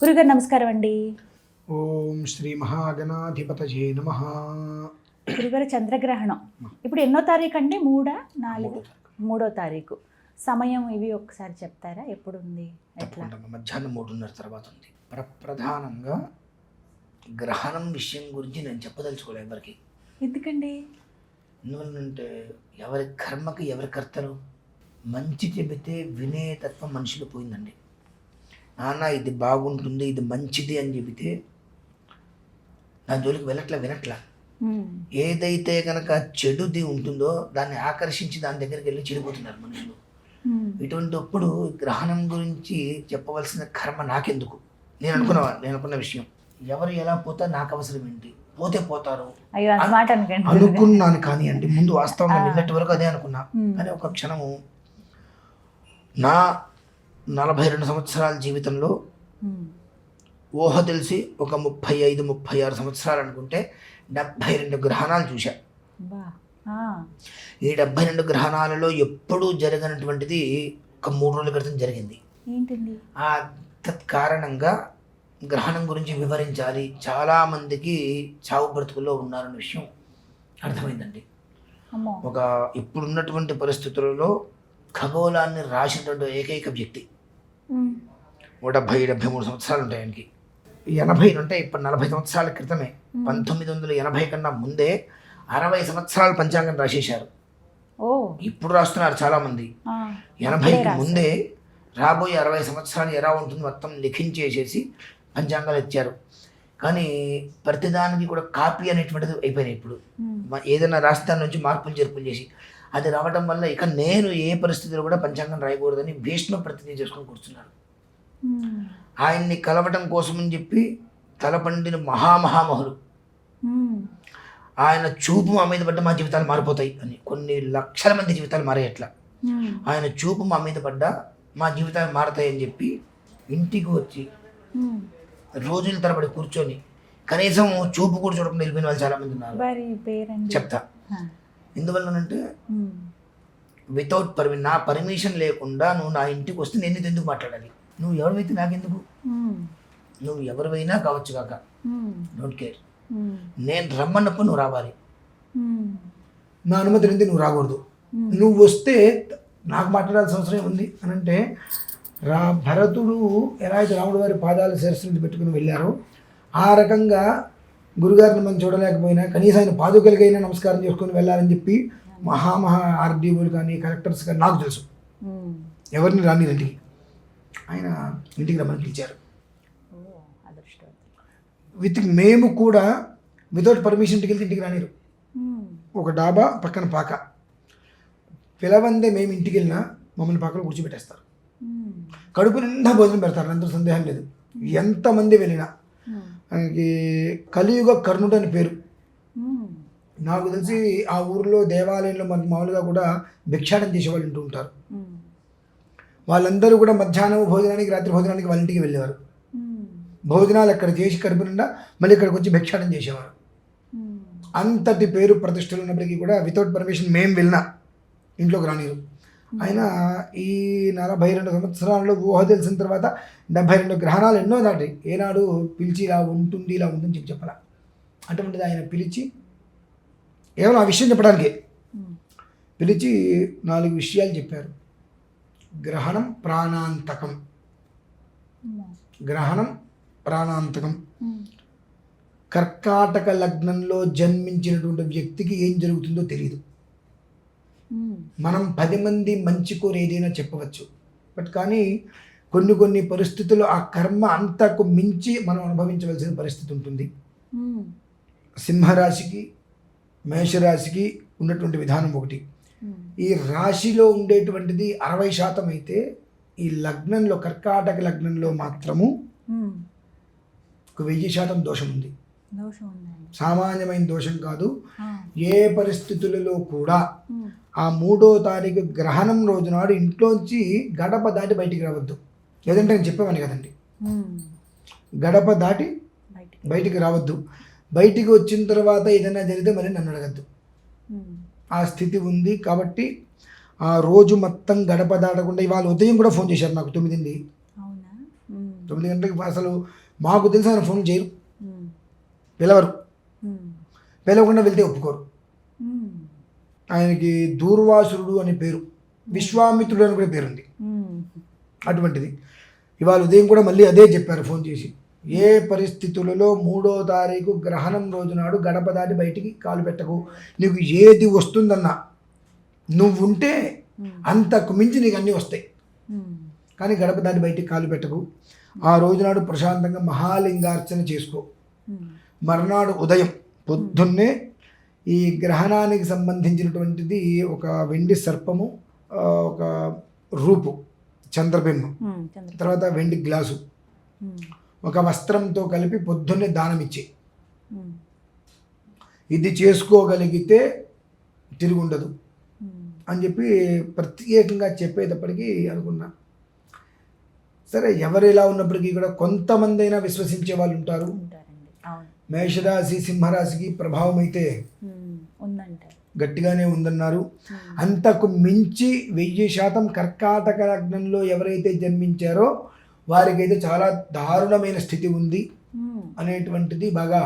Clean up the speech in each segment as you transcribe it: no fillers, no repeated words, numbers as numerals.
గురుగారు నమస్కారం అండి. ఓం శ్రీ మహాగణాధిపతయే నమః. గురుగారు చంద్రగ్రహణం ఇప్పుడు ఎన్నో తారీఖు అండి? 3, 4? 3వ తారీఖు. సమయం ఇవి ఒకసారి చెప్తారా? ఎప్పుడు ఉంది? ఎట్లా? మధ్యాహ్నం 3:30 తర్వాత ఉంది. ప్రధానంగా గ్రహణం విషయం గురించి నేను చెప్పదలుచుకోలేదు ఎవరికి. ఎందుకండి? ఎందుకంటే ఎవరి కర్మకి ఎవరి కర్తలు. మంచి చెబితే వినే తత్వం మనుషులు పోయిందండి. నాన్న ఇది బాగుంటుంది, ఇది మంచిది అని చెబితే నా జోలికి వినట్లా. ఏదైతే కనుక చెడుది ఉంటుందో దాన్ని ఆకర్షించి దాని దగ్గరికి వెళ్ళి చెడిపోతున్నారు మనుషులు. ఇటువంటిప్పుడు గ్రహణం గురించి చెప్పవలసిన కర్మ నాకెందుకు? నేను అనుకున్న విషయం. ఎవరు ఎలా పోతా నాకు అవసరం ఏంటి? పోతే పోతారు అనుకున్నాను. కానీ అండి ముందు వాస్తవంగా నిన్నటి వరకు అదే అనుకున్నా. కానీ ఒక క్షణము నా 42 సంవత్సరాల జీవితంలో ఊహ తెలిసి ఒక 35-36 సంవత్సరాలు అనుకుంటే 72 గ్రహణాలు చూశా. ఈ 72 గ్రహణాలలో ఎప్పుడూ జరగనటువంటిది ఒక 3 రోజుల క్రితం జరిగింది. ఆ తత్కారణంగా గ్రహణం గురించి వివరించాలి, చాలామందికి చావు బ్రతుకుల్లో ఉన్నారన్న విషయం అర్థమైందండి. ఒక ఇప్పుడున్నటువంటి పరిస్థితులలో ఖగోళాన్ని రాసినటువంటి ఏకైక వ్యక్తి 70-73 సంవత్సరాలు ఉంటాయి ఆయనకి. 80 ఉంటాయి. ఇప్పుడు 40 సంవత్సరాల క్రితమే 1980 కన్నా ముందే 60 సంవత్సరాలు పంచాంగం రాసేశారు. ఇప్పుడు రాస్తున్నారు చాలామంది. 80కి ముందే రాబోయే 60 సంవత్సరాలు ఎలా ఉంటుంది మొత్తం లిఖించేసేసి పంచాంగాలు ఇచ్చారు. కానీ ప్రతిదానికి కూడా కాపీ అనేటువంటిది అయిపోయినాయి. ఇప్పుడు ఏదైనా రాస్తే దాని నుంచి మార్పులు చేర్పులు చేసి అది రావడం వల్ల ఇక నేను ఏ పరిస్థితిలో కూడా పంచాంగం రాయకూడదని భీష్మ ప్రతిజ్ఞ చేసుకొని కూర్చున్నాడు. ఆయన్ని కలవటం కోసమని చెప్పి తలపండిన మహామహులు ఆయన చూపు మా మీద పడ్డ మా జీవితాలు మారిపోతాయి అని కొన్ని లక్షల మంది జీవితాలు మారాయి. అట్లా ఆయన చూపు మా మీద పడ్డా మా జీవితాలు మారతాయి అని చెప్పి ఇంటికి వచ్చి రోజుల తరబడి కూర్చొని కనీసం చూపు కూడా చూడకుండా వెళ్ళిపోయిన వాళ్ళు చాలా మంది ఉన్నారు. చెప్తా ఎందువల్లనంటే వితౌట్ నా పర్మిషన్ లేకుండా నువ్వు నా ఇంటికి వస్తే నేను ఎందుకు మాట్లాడాలి? నువ్వు ఎవరివైతే నాకెందుకు? నువ్వు ఎవరివైనా కావచ్చు కాక, డోంట్ కేర్. నేను రమ్మన్నప్పుడు నువ్వు రావాలి. నా అనుమతి నుండి నువ్వు రాకూడదు. నువ్వు వస్తే నాకు మాట్లాడాల్సిన అవసరం ఉంది అని అంటే భరతుడు ఎలా అయితే రాముడు వారి పాదాలు శిరస్సు పెట్టుకుని వెళ్ళారో ఆ రకంగా గురుగారిని మనం చూడలేకపోయినా కనీసం ఆయన పాదుకలకైనా నమస్కారం చేసుకొని వెళ్ళాలని చెప్పి మహా ఆర్డీఓలు కానీ కలెక్టర్స్ కానీ నాకు తెలుసు ఎవరిని రాని ఇంటికి ఆయన ఇంటికి రమ్మని పిలిచారు. మేము కూడా వితౌట్ పర్మిషన్ ఇంటికి వెళ్తే ఇంటికి రానిరు. ఒక డాబా పక్కన పాక పిలవందే మేము ఇంటికి వెళ్ళినా మమ్మల్ని పాకలో కూర్చోబెట్టేస్తారు. కడుపు నిండా భోజనం పెడతారు, అందరూ సందేహం లేదు. ఎంతమంది వెళ్ళినా ఆయనకి కలియుగ కర్ణుడు అని పేరు. నాకు తెలిసి ఆ ఊరిలో దేవాలయంలో మనకు మామూలుగా కూడా భిక్షాటం చేసేవాళ్ళు ఉంటూ ఉంటారు. వాళ్ళందరూ కూడా మధ్యాహ్నం భోజనానికి రాత్రి భోజనానికి వాళ్ళ ఇంటికి వెళ్ళేవారు. భోజనాలు అక్కడ చేసి కడుపు నిండా మళ్ళీ ఇక్కడికి వచ్చి భిక్షాటం చేసేవారు. అంతటి పేరు ప్రతిష్టలు ఉన్నప్పటికీ కూడా వితౌట్ పర్మిషన్ మేము వెళ్ళినా ఇంట్లోకి రానిరు. ఆయన ఈ 42 సంవత్సరాల్లో ఊహ తెలిసిన తర్వాత 72 గ్రహణాలు ఎన్నో దాటి ఏనాడు పిలిచి ఇలా ఉంటుంది చెప్పి చెప్పాల. అటువంటిది ఆయన పిలిచి కేవలం ఆ విషయం చెప్పడానికే పిలిచి 4 విషయాలు చెప్పారు. గ్రహణం ప్రాణాంతకం. కర్కాటక లగ్నంలో జన్మించినటువంటి వ్యక్తికి ఏం జరుగుతుందో తెలియదు. మనం 10 మంది మంచి కోరి ఏదైనా చెప్పవచ్చు, బట్ కానీ కొన్ని పరిస్థితుల్లో ఆ కర్మ అంతకు మించి మనం అనుభవించవలసిన పరిస్థితి ఉంటుంది. సింహరాశికి మేషరాశికి ఉన్నటువంటి విధానం ఒకటి. ఈ రాశిలో ఉండేటువంటిది 60% అయితే ఈ లగ్నంలో కర్కాటక లగ్నంలో మాత్రము ఒక 1000% దోషం ఉంది. సామాన్యమైన దోషం కాదు. ఏ పరిస్థితులలో కూడా ఆ 3వ తారీఖు గ్రహణం రోజు నాడు ఇంట్లోంచి గడప దాటి బయటికి రావద్దు. లేదంటే నేను చెప్పేవాడిని కదండి, గడప దాటి బయటికి రావద్దు. బయటికి వచ్చిన తర్వాత ఏదైనా జరిగితే మరి నన్ను అడగద్దు. ఆ స్థితి ఉంది కాబట్టి ఆ రోజు మొత్తం గడప దాటకుండా ఇవాళ ఉదయం కూడా ఫోన్ చేశారు నాకు 9. 9 గంటలకి అసలు మాకు తెలిసి ఆయన ఫోన్ చేయరు, ఉమ్, పిలవరు, ఉమ్, పిలవకుండా వెళ్తే ఒప్పుకోరు. ఉమ్, ఆయనకి దూర్వాసురుడు అనే పేరు, విశ్వామిత్రుడు అని కూడా పేరుంది. ఉమ్, అటువంటిది ఇవాళ ఉదయం కూడా మళ్ళీ అదే చెప్పారు ఫోన్ చేసి, ఏ పరిస్థితులలో 3వ తారీఖు గ్రహణం రోజు నాడు గడప దాటి బయటికి కాలు పెట్టకు. నీకు ఏది వస్తుందన్నా నువ్వుంటే అంతకు మించి నీకు అన్నీ వస్తాయి, ఉమ్, కానీ గడప దాటి బయటికి కాలు పెట్టకు. ఆ రోజు నాడు ప్రశాంతంగా మహాలింగార్చన చేసుకో. ఉమ్, మర్నాడు ఉదయం పొద్దున్నే ఈ గ్రహణానికి సంబంధించినటువంటిది ఒక వెండి సర్పము, ఒక రూపు చంద్రబింబం, ఉమ్, చంద్ర తర్వాత వెండి గ్లాసు, ఉమ్, ఒక వస్త్రంతో కలిపి పొద్దున్నే దానం ఇచ్చే. ఉమ్, ఇది చేసుకోగలిగితే తిరిగి ఉండదు ఉమ్, అని చెప్పి ప్రత్యేకంగా చెప్పేటప్పటికీ అనుకున్నా. సరే, ఎవరు ఎలా ఉన్నప్పటికీ కూడా కొంతమంది అయినా విశ్వసించే వాళ్ళు ఉంటారు. ఉంటారండి. అవును. మేషరాశి సింహరాశికి ప్రభావం అయితే ఉమ్, ఉందంటారు. గట్టిగానే ఉందన్నారు. ఉమ్, అంతకు మించి 1000% కర్కాటక లగ్నంలో ఎవరైతే జన్మించారో వారికైతే చాలా దారుణమైన స్థితి ఉంది ఉమ్, అనేటువంటిది బాగా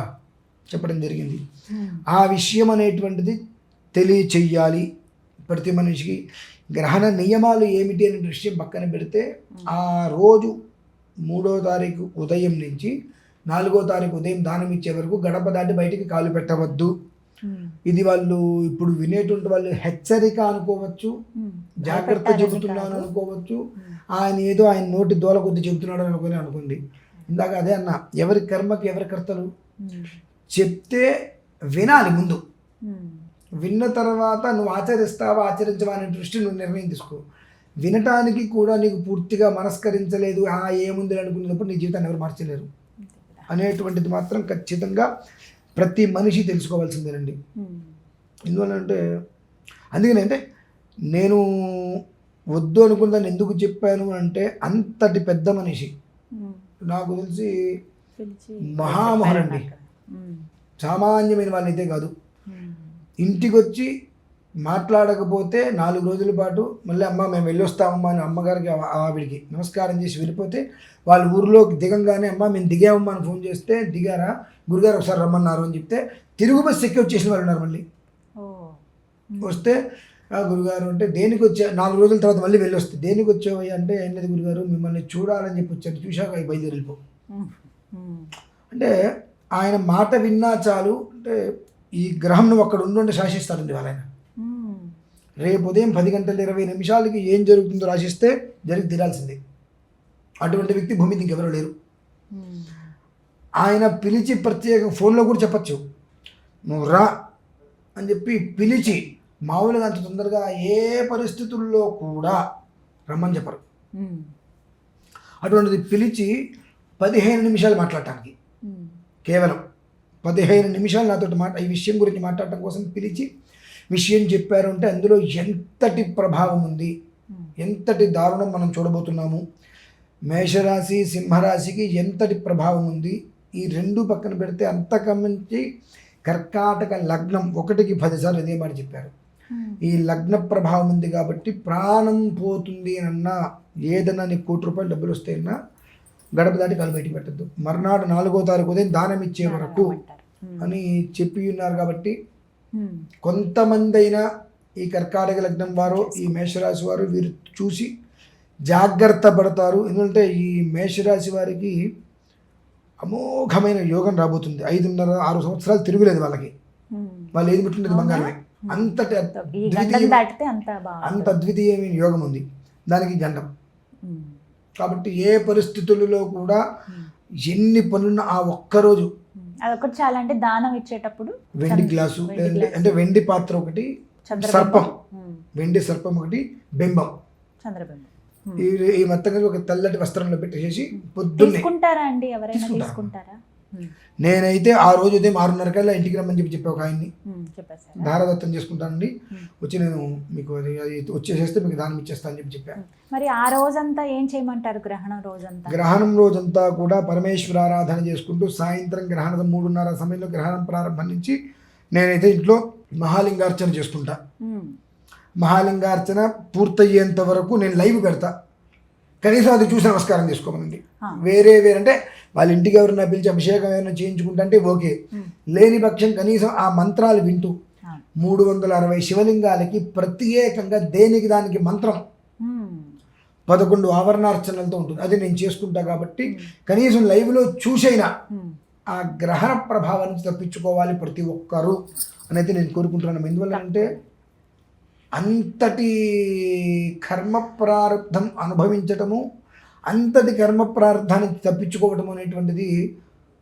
చెప్పడం జరిగింది. ఉమ్, ఆ విషయం అనేటువంటిది తెలియచెయ్యాలి ప్రతి మనిషికి. గ్రహణ నియమాలు ఏమిటి అనే విషయం పక్కన పెడితే, ఆ రోజు 3వ తారీఖు ఉదయం నుంచి 4వ తారీఖు ఉదయం దానం ఇచ్చే వరకు గడప దాటి బయటికి కాలు పెట్టవద్దు. ఉమ్, ఇది వాళ్ళు ఇప్పుడు వినేటువంటి వాళ్ళు హెచ్చరిక అనుకోవచ్చు, ఉమ్, జాగ్రత్త భయపెట్టాలని చెబుతున్నాను కాదు. అనుకోవచ్చు, ఆయన ఏదో ఆయన నోటి దోల కొద్ది చెబుతున్నాడు అనుకుంది. ఇందాక అదే అన్న, ఎవరి కర్మకి ఎవరి కర్తలు. ఉమ్, చెప్తే వినాలి ముందు, ఉమ్, విన్న తర్వాత నువ్వు ఆచరిస్తావా ఆచరించవా అనే దృష్టి నువ్వు నిర్ణయం తీసుకో. వినటానికి కూడా నీకు పూర్తిగా మనస్కరించలేదు, ఏముంది అనుకున్నప్పుడు నీ జీవితాన్ని ఎవరు మార్చలేరు అనేటువంటిది మాత్రం ఖచ్చితంగా ప్రతి మనిషి తెలుసుకోవాల్సిందేనండి. ఉమ్, ఎందువల్లంటే అందుకని అంటే నేను వద్దు అనుకున్నాను ఎందుకు చెప్పాను అంటే, అంతటి పెద్ద మనిషి ఉమ్, నాకు తెలిసి పిలిచి మహామహుడండి, ఉమ్, సామాన్యమైన వాళ్ళైతే కాదు. ఉమ్, ఇంటికి వచ్చి మాట్లాడకపోతే 4 రోజుల పాటు మళ్ళీ అమ్మ మేము వెళ్ళొస్తామమ్మా అని అమ్మగారికి ఆవిడికి నమస్కారం చేసి వెళ్ళిపోతే, వాళ్ళ ఊరిలోకి దిగంగానే అమ్మ మేము దిగామమ్మా అని ఫోన్ చేస్తే, దిగారా గురుగారు ఒకసారి రమ్మన్నారు అని చెప్తే తిరుగు బస్సు ఎక్కి వచ్చేసిన వాళ్ళు ఉన్నారు. మళ్ళీ ఓ, వస్తే గురుగారు అంటే దేనికి వచ్చా, 4 రోజుల తర్వాత మళ్ళీ వెళ్ళొస్తే దేనికి వచ్చావయ్యా అంటే, ఏం లేదు గురుగారు మిమ్మల్ని చూడాలని చెప్పి వచ్చాను, చూశాక బయలుదేరి వెళ్ళిపో. ఉమ్, ఉమ్, అంటే ఆయన మాట విన్నా చాలు. అంటే ఈ గ్రహం నువ్వు అక్కడ ఉండి శాసిస్తాడండి వాళ్ళైన. ఉమ్, రేపు ఉదయం 10:20 ఏం జరుగుతుందో రాసిస్తే జరిగి తీరాల్సిందే. అటువంటి వ్యక్తి భూమి ఇంకెవరూ లేరు. ఉమ్, ఆయన పిలిచి ప్రత్యేక ఫోన్లో కూడా చెప్పచ్చు, నువ్వు రా అని చెప్పి పిలిచి, మామూలుగా అంత తొందరగా ఏ పరిస్థితుల్లో కూడా రమ్మని చెప్పరు. ఉమ్, అటువంటిది పిలిచి 15 నిమిషాలు మాట్లాడటానికి, ఉమ్, కేవలం 15 నిమిషాలు నాతో ఈ విషయం గురించి మాట్లాడటం కోసం పిలిచి విషయం చెప్పారు అంటే అందులో ఎంతటి ప్రభావం ఉంది, ఎంతటి దారుణం మనం చూడబోతున్నాము. మేషరాశి సింహరాశికి ఎంతటి ప్రభావం ఉంది, ఈ రెండు పక్కన పెడితే అంతకమించి కర్కాటక లగ్నం 1కి 10 సార్లు ఇదే మాట చెప్పారు. ఈ లగ్న ప్రభావం ఉంది కాబట్టి ప్రాణం పోతుంది అన్నా, ఏదన్నా నీకు ₹1,00,00,000 డబ్బులు వస్తాయన్నా గడప దాటి కాలు బయటికి పెట్టద్దు. మర్నాడు 4వ తారీఖు ఉదయం దానం ఇచ్చే వరకు అని చెప్పి ఉన్నారు. కాబట్టి కొంతమంది అయినా ఈ కర్కాటక లగ్నం వారు, ఈ మేషరాశి వారు వీరు చూసి జాగ్రత్త పడతారు. ఎందుకంటే ఈ మేషరాశి వారికి అమోఘమైన యోగం రాబోతుంది. 5.5-6 సంవత్సరాలు తిరుగులేదు వాళ్ళకి. వాళ్ళు ఏది పెట్టుకుంటే బంగారమే. అంతటి అంత అద్వితీయమైన యోగం ఉంది దానికి గండం. కాబట్టి ఏ పరిస్థితులలో కూడా ఎన్ని పనులున్నా ఆ ఒక్కరోజు అదొకటి చాలా. అంటే దానం ఇచ్చేటప్పుడు వెండి గ్లాసు అంటే వెండి పాత్ర ఒకటి, సర్పం, వెండి సర్పం ఒకటి, బింబం, చంద్రబింబం ఈ మొత్తంగా ఒక తెల్లటి వస్త్రంలో పెట్టేసి పొద్దున్నే తీసుకుంటారా అండి? ఎవరైనా తీసుకుంటారా? నేనైతే ఆ రోజు ఉదయం 6:30 కల్లా ఇంటికి రమ్మని చెప్పి ఒక ఆయన్ని దారదత్తం చేసుకుంటానండి, వచ్చి నేను మీకు అది వచ్చేసేస్తే మీకు దానం ఇచ్చేస్తా అని చెప్పాను. మరి ఆ రోజంతా ఏం చేయమంటారు? గ్రహణం రోజంతా, గ్రహణం రోజంతా కూడా పరమేశ్వర ఆరాధన చేసుకుంటూ సాయంత్రం గ్రహణం 3:30 సమయంలో గ్రహణం ప్రారంభం నుంచి నేనైతే ఇంట్లో మహాలింగార్చన చేసుకుంటా. మహాలింగార్చన పూర్తయ్యేంత వరకు నేను లైవ్ పెడతా. కనీసం అది చూసి నమస్కారం చేసుకోమనండి. ఆ. వేరే అంటే వాళ్ళ ఇంటికి ఎవరైనా పిలిచి అభిషేకం ఏమైనా చేయించుకుంటే ఓకే, లేని పక్షం కనీసం ఆ మంత్రాలు వింటూ 360 శివలింగాలకి ప్రత్యేకంగా దేనికి దానికి మంత్రం 11 ఆవరణార్చనలతో ఉంటుంది. అది నేను చేసుకుంటా కాబట్టి కనీసం లైవ్లో చూసైనా ఆ గ్రహణ ప్రభావం నుంచి తప్పించుకోవాలి ప్రతి ఒక్కరూ అనేది నేను కోరుకుంటున్నాను. ఎందువల్ల అంటే అంతటి కర్మ ప్రారంధం అనుభవించటము, అంతటి కర్మ ప్రారంధాన్ని తప్పించుకోవటం అనేటువంటిది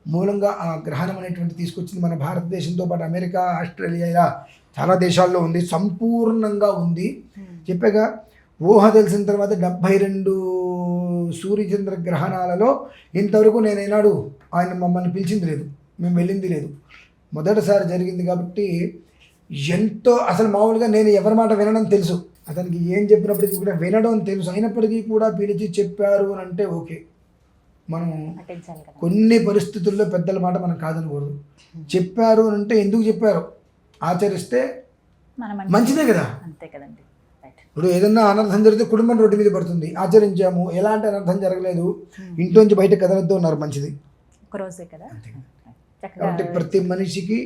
మూలంగా ఆ గ్రహణం అనేటువంటి తీసుకొచ్చింది. మన భారతదేశంతో పాటు అమెరికా, ఆస్ట్రేలియా ఇలా చాలా దేశాల్లో ఉంది, సంపూర్ణంగా ఉంది. చెప్పాక ఊహ తెలిసిన తర్వాత 72 సూర్యచంద్ర గ్రహణాలలో ఇంతవరకు నేను ఏనాడు ఆయన మమ్మల్ని పిలిచింది లేదు, మేము వెళ్ళింది లేదు. మొదటిసారి జరిగింది కాబట్టి ఎంతో అసలు మామూలుగా నేను ఎవరి మాట వినడం తెలుసు, అతనికి ఏం చెప్పినప్పటికీ కూడా వినడం తెలుసు, అయినప్పటికీ కూడా పిలిచి చెప్పారు అని అంటే ఓకే. మనం కొన్ని పరిస్థితుల్లో పెద్దల మాట మనం కాదనకూడదు. చెప్పారు అని అంటే ఎందుకు చెప్పారు, ఆచరిస్తే మంచిదే కదా. అంతే కదండి. ఇప్పుడు ఏదన్నా అనర్థం జరిగితే కుటుంబం రోడ్డు మీద పడుతుంది, ఆచరించాము, ఎలాంటి అనర్థం జరగలేదు, ఇంట్లోంచి బయట కదలొద్దు ఉన్నారు, మంచిది. కాబట్టి ప్రతి మనిషికి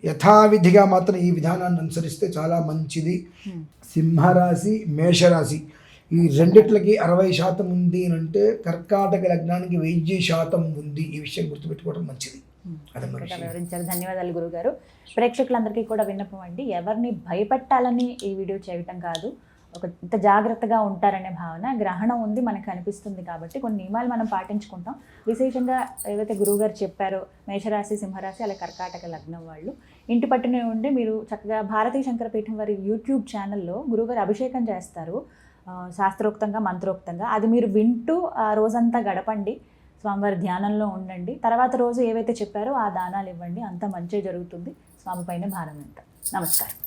యథావిధిగా మాత్రం ఈ విధానాన్ని అనుసరిస్తే చాలా మంచిది. సింహరాశి, మేషరాశి ఈ రెండిట్లకి 60% ఉంది అని అంటే కర్కాటక లగ్నానికి 1000% ఉంది. ఈ విషయం గుర్తుపెట్టుకోవడం మంచిది. వివరించారు. ధన్యవాదాలు గురుగారు. ప్రేక్షకులందరికీ కూడా విన్నపం అండి, ఎవరిని భయపెట్టాలని ఈ వీడియో చేయటం కాదు, ఒక ఇంత జాగ్రత్తగా ఉంటారనే భావన. గ్రహణం ఉంది మనకు అనిపిస్తుంది కాబట్టి కొన్ని నియమాలు మనం పాటించుకుంటాం. విశేషంగా ఏదైతే గురువుగారు చెప్పారో మేషరాశి, సింహరాశి, అలా కర్కాటక లగ్నం వాళ్ళు ఇంటి పట్టునే ఉండి మీరు చక్కగా భారతీయ శంకరపీఠం వారి యూట్యూబ్ ఛానల్లో గురువుగారు అభిషేకం చేస్తారు, శాస్త్రోక్తంగా మంత్రోక్తంగా. అది మీరు వింటూ ఆ రోజంతా గడపండి, స్వామివారి ధ్యానంలో ఉండండి. తర్వాత రోజు ఏవైతే చెప్పారో ఆ దానాలు ఇవ్వండి, అంత మంచి జరుగుతుంది. స్వామి పైన భారం ఎంత. నమస్కారం.